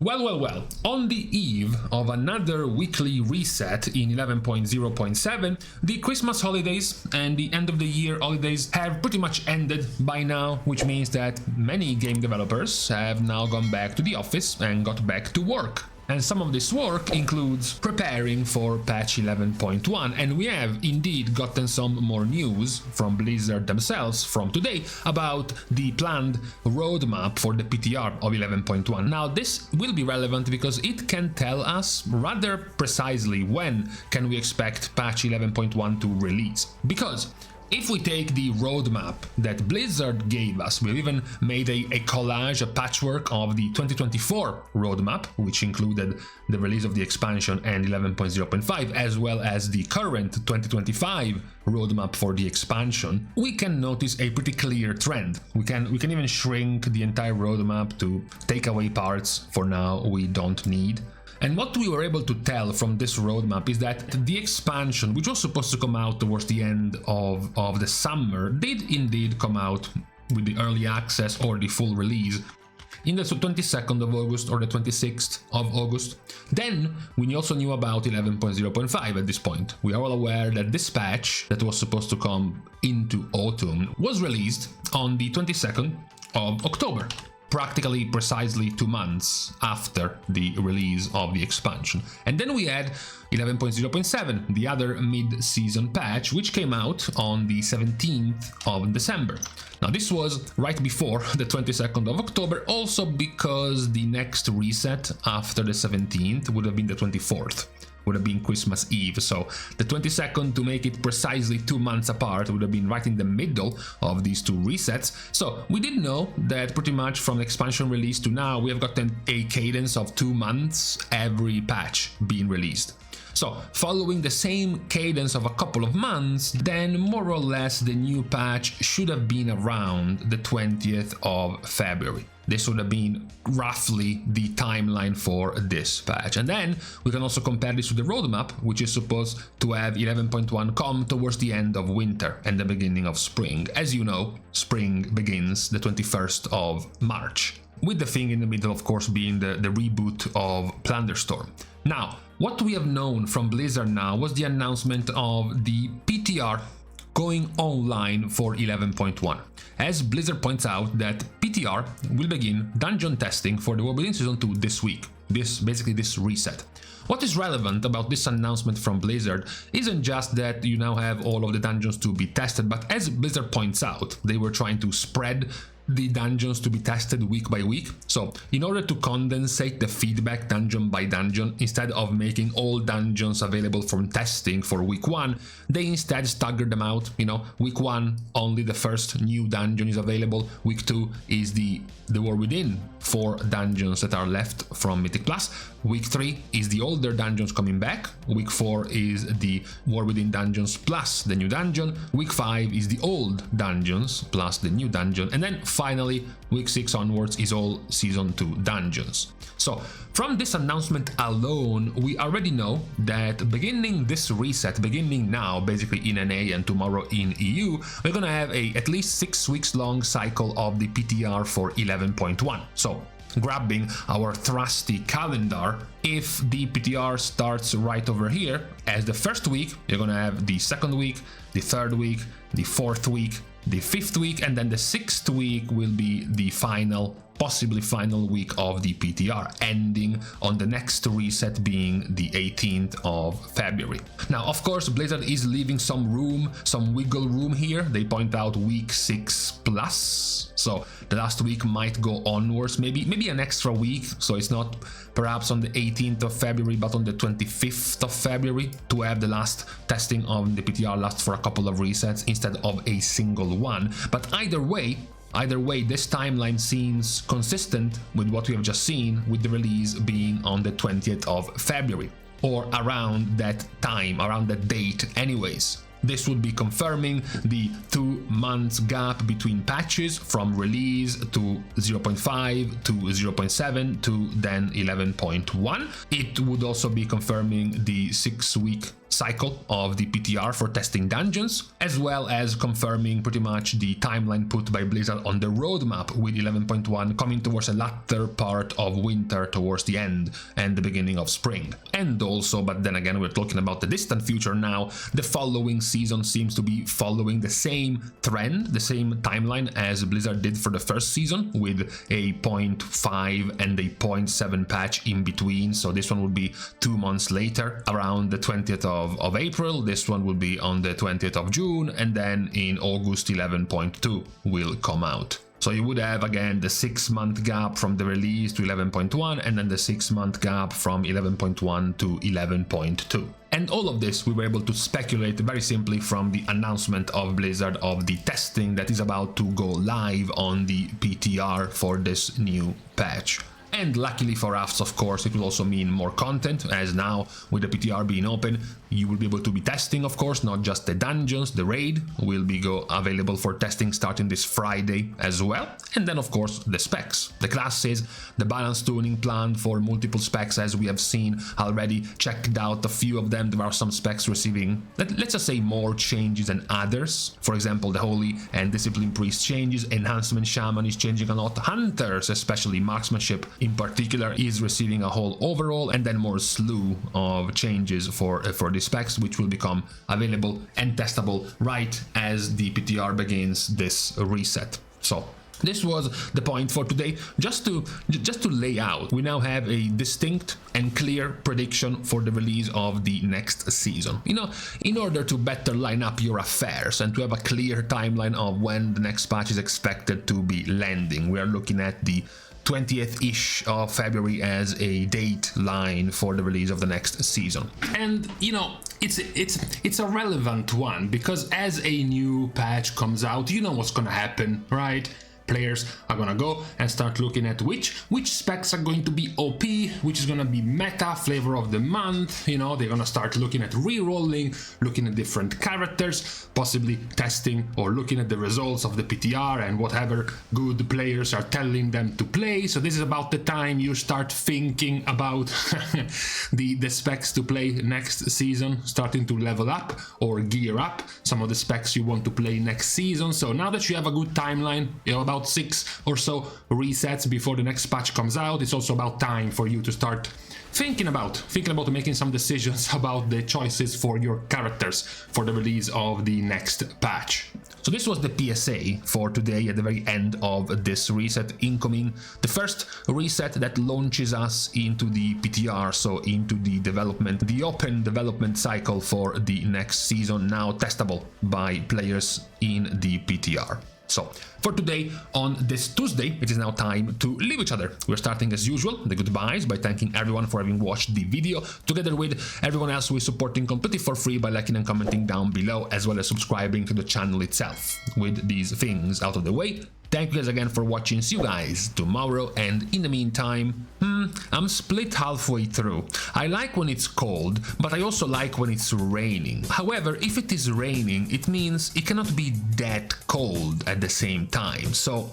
Well, on the eve of another weekly reset in 11.0.7, the Christmas holidays and the end of the year holidays have pretty much ended by now, which means that many game developers have now gone back to the office and got back to work. And some of this work includes preparing for patch 11.1, and we have indeed gotten some more news from Blizzard themselves from today about the planned roadmap for the PTR of 11.1. Now this will be relevant because it can tell us rather precisely when can we expect patch 11.1 to release. Because if we take the roadmap that Blizzard gave us, we've even made a collage, a patchwork of the 2024 roadmap, which included the release of the expansion and 11.0.5, as well as the current 2025 roadmap for the expansion, we can notice a pretty clear trend. We can even shrink the entire roadmap to take away parts for now we don't need. And what we were able to tell from this roadmap is that the expansion, which was supposed to come out towards the end of the summer, did indeed come out with the early access or the full release in the 22nd of August or the 26th of August. Then we also knew about 11.0.5 at this point. We are all aware that this patch that was supposed to come into autumn was released on the 22nd of October. Practically precisely 2 months after the release of the expansion. And then we had 11.0.7, the other mid-season patch, which came out on the 17th of December. Now this was right before the 22nd of October, also because the next reset after the 17th would have been the 24th. Would have been Christmas Eve, so the 22nd, to make it precisely 2 months apart, would have been right in the middle of these two resets. So we did know that pretty much from expansion release to now we have gotten a cadence of 2 months every patch being released. So following the same cadence of a couple of months, then more or less the new patch should have been around the 20th of February. This would have been roughly the timeline for this patch. And then we can also compare this to the roadmap, which is supposed to have 11.1 come towards the end of winter and the beginning of spring. As you know, spring begins the 21st of March, with the thing in the middle, of course, being the reboot of Plunderstorm. Now, what we have known from Blizzard now was the announcement of the PTR going online for 11.1. As Blizzard points out that PTR will begin dungeon testing for the War Within Season 2 this week. Basically this reset. What is relevant about this announcement from Blizzard isn't just that you now have all of the dungeons to be tested, but as Blizzard points out, they were trying to spread the dungeons to be tested week by week. So in order to condensate the feedback dungeon by dungeon, instead of making all dungeons available from testing for week 1, they instead staggered them out. Week 1 only the first new dungeon is available, week 2 is the War Within 4 dungeons that are left from Mythic Plus, week 3 is the older dungeons coming back, week 4 is the War Within dungeons plus the new dungeon, week 5 is the old dungeons plus the new dungeon, and then finally week 6 onwards is all season 2 dungeons. So from this announcement alone, we already know that beginning this reset, beginning now basically in NA and tomorrow in EU, we're gonna have a at least 6 weeks long cycle of the PTR for 11.1. So grabbing our trusty calendar, if the PTR starts right over here as the first week, you're gonna have the second week, the third week, the fourth week, the fifth week, and then the sixth week will be the possibly final week of the PTR, ending on the next reset being the 18th of February. Now, of course, Blizzard is leaving some room, some wiggle room here. They point out week 6 plus, so the last week might go onwards, maybe an extra week, so it's not perhaps on the 18th of February, but on the 25th of February, to have the last testing of the PTR last for a couple of resets instead of a single one. But either way, this timeline seems consistent with what we have just seen, with the release being on the 20th of February, or around that time, around that date anyways. This would be confirming the 2 months gap between patches from release to 0.5 to 0.7 to then 11.1. It would also be confirming the 6 week cycle of the PTR for testing dungeons, as well as confirming pretty much the timeline put by Blizzard on the roadmap, with 11.1 coming towards the latter part of winter, towards the end and the beginning of spring. And also, but then again, we're talking about the distant future now, the following season seems to be following the same trend, the same timeline as Blizzard did for the first season, with a 0.5 and a 0.7 patch in between. So this one will be 2 months later, around the 20th of April. This one will be on the 20th of June, and then in August 11.2 will come out. So you would have again the 6-month gap from the release to 11.1, and then the 6-month gap from 11.1 to 11.2. And all of this we were able to speculate very simply from the announcement of Blizzard of the testing that is about to go live on the PTR for this new patch. And luckily for us, of course, it will also mean more content, as now with the PTR being open, you will be able to be testing, of course, not just the dungeons. The raid will be available for testing starting this Friday as well. And then, of course, the specs, the classes, the balance tuning plan for multiple specs, as we have seen already. Checked out a few of them. There are some specs receiving, let's just say, more changes than others. For example, the Holy and Discipline Priest changes, Enhancement Shaman is changing a lot, Hunters, especially Marksmanship in particular, is receiving a whole overhaul, and then more slew of changes for the specs, which will become available and testable right as the PTR begins this reset. So this was the point for today, just to lay out. We now have a distinct and clear prediction for the release of the next season. You know, in order to better line up your affairs and to have a clear timeline of when the next patch is expected to be landing, we are looking at the 20th-ish of February as a date line for the release of the next season. And you know, it's a relevant one, because as a new patch comes out, you know what's gonna happen, right? Players are gonna go and start looking at which specs are going to be OP, which is gonna be meta, flavor of the month. You know, they're gonna start looking at re-rolling, looking at different characters, possibly testing or looking at the results of the PTR and whatever good players are telling them to play. So this is about the time you start thinking about the specs to play next season, starting to level up or gear up some of the specs you want to play next season. So now that you have a good timeline, you know, about 6 or so resets before the next patch comes out, it's also about time for you to start thinking about making some decisions about the choices for your characters for the release of the next patch. So this was the PSA for today at the very end of this reset incoming, the first reset that launches us into the PTR, so into the development, the open development cycle for the next season, now testable by players in the PTR. So, for today, on this Tuesday, it is now time to leave each other. We're starting as usual, the goodbyes, by thanking everyone for having watched the video, together with everyone else who is supporting completely for free by liking and commenting down below, as well as subscribing to the channel itself. With these things out of the way, thank you guys again for watching. See you guys tomorrow, and in the meantime, I'm split halfway through. I like when it's cold, but I also like when it's raining. However, if it is raining, it means it cannot be that cold at the same time. So